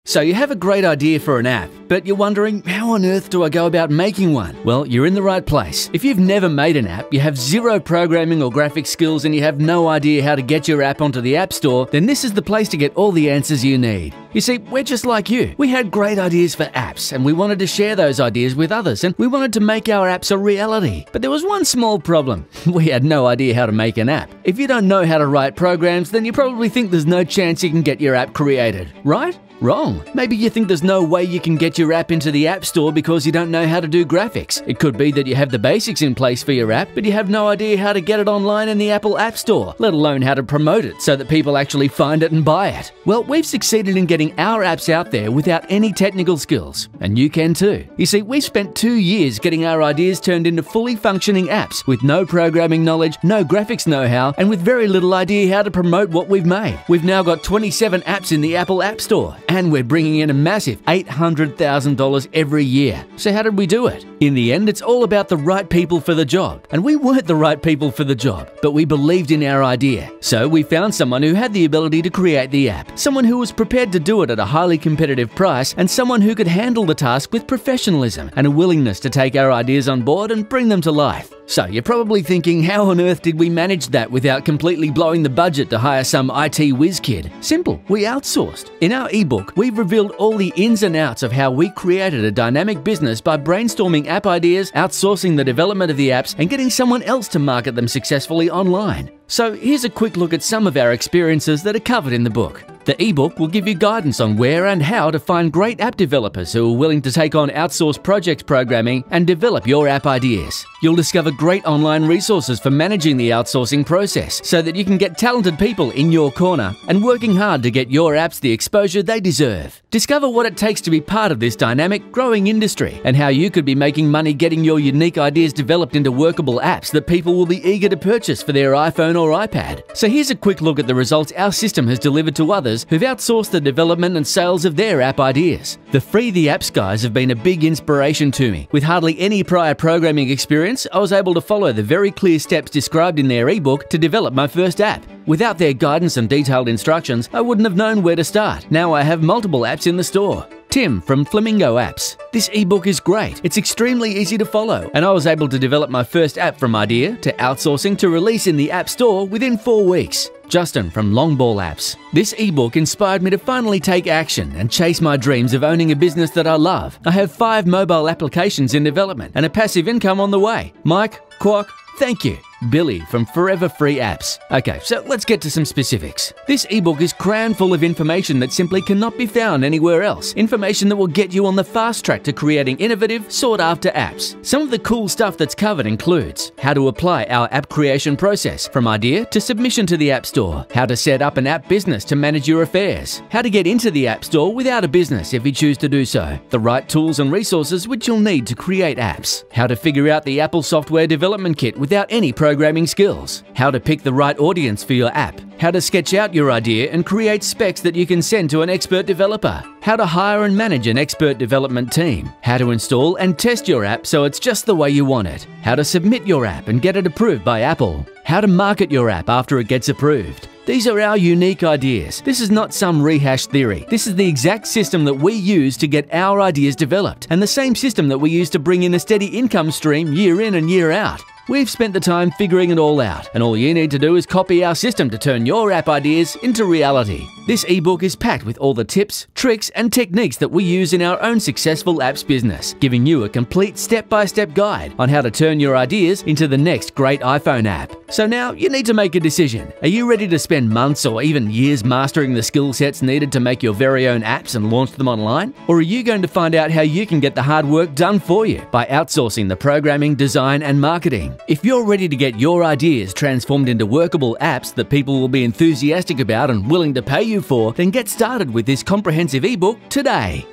So you have a great idea for an app, but you're wondering, how on earth do I go about making one? Well, you're in the right place. If you've never made an app, you have zero programming or graphics skills, and you have no idea how to get your app onto the App Store, then this is the place to get all the answers you need. You see, we're just like you. We had great ideas for apps, and we wanted to share those ideas with others, and we wanted to make our apps a reality. But there was one small problem. We had no idea how to make an app. If you don't know how to write programs, then you probably think there's no chance you can get your app created, right? Wrong. Maybe you think there's no way you can get your app into the App Store because you don't know how to do graphics. It could be that you have the basics in place for your app, but you have no idea how to get it online in the Apple App Store, let alone how to promote it so that people actually find it and buy it. Well, we've succeeded in getting our apps out there without any technical skills, and you can too. You see, we've spent 2 years getting our ideas turned into fully functioning apps with no programming knowledge, no graphics know-how, and with very little idea how to promote what we've made. We've now got 27 apps in the Apple App Store, and we're bringing in a massive $800,000 every year. So how did we do it? In the end, it's all about the right people for the job. And we weren't the right people for the job, but we believed in our idea. So we found someone who had the ability to create the app, someone who was prepared to do it at a highly competitive price, and someone who could handle the task with professionalism and a willingness to take our ideas on board and bring them to life. So you're probably thinking, how on earth did we manage that without completely blowing the budget to hire some IT whiz kid? Simple, we outsourced. In our ebook, we've revealed all the ins and outs of how we created a dynamic business by brainstorming app ideas, outsourcing the development of the apps, and getting someone else to market them successfully online. So here's a quick look at some of our experiences that are covered in the book. The ebook will give you guidance on where and how to find great app developers who are willing to take on outsourced project programming and develop your app ideas. You'll discover great online resources for managing the outsourcing process so that you can get talented people in your corner and working hard to get your apps the exposure they deserve. Discover what it takes to be part of this dynamic, growing industry and how you could be making money getting your unique ideas developed into workable apps that people will be eager to purchase for their iPhone or iPad. So here's a quick look at the results our system has delivered to others who've outsourced the development and sales of their app ideas. The Free the Apps guys have been a big inspiration to me. With hardly any prior programming experience, I was able to follow the very clear steps described in their ebook to develop my first app. Without their guidance and detailed instructions, I wouldn't have known where to start. Now I have multiple apps in the store. Tim from Flamingo Apps. This ebook is great. It's extremely easy to follow, and I was able to develop my first app from idea to outsourcing to release in the App Store within 4 weeks. Justin from Longball Apps. This ebook inspired me to finally take action and chase my dreams of owning a business that I love. I have 5 mobile applications in development and a passive income on the way. Mike, Quack, thank you. Billy from Forever Free Apps. Okay, so let's get to some specifics. This ebook is crammed full of information that simply cannot be found anywhere else. Information that will get you on the fast track to creating innovative, sought-after apps. Some of the cool stuff that's covered includes how to apply our app creation process from idea to submission to the App Store, how to set up an app business to manage your affairs, how to get into the App Store without a business if you choose to do so, the right tools and resources which you'll need to create apps, how to figure out the Apple Software Development Kit without any programming skills, how to pick the right audience for your app, how to sketch out your idea and create specs that you can send to an expert developer, how to hire and manage an expert development team, how to install and test your app so it's just the way you want it, how to submit your app and get it approved by Apple, how to market your app after it gets approved. These are our unique ideas. This is not some rehashed theory. This is the exact system that we use to get our ideas developed, and the same system that we use to bring in a steady income stream year in and year out. We've spent the time figuring it all out, and all you need to do is copy our system to turn your app ideas into reality. This ebook is packed with all the tips, tricks, and techniques that we use in our own successful apps business, giving you a complete step-by-step guide on how to turn your ideas into the next great iPhone app. So now you need to make a decision. Are you ready to spend months or even years mastering the skill sets needed to make your very own apps and launch them online? Or are you going to find out how you can get the hard work done for you by outsourcing the programming, design, and marketing? If you're ready to get your ideas transformed into workable apps that people will be enthusiastic about and willing to pay you for, then get started with this comprehensive ebook today.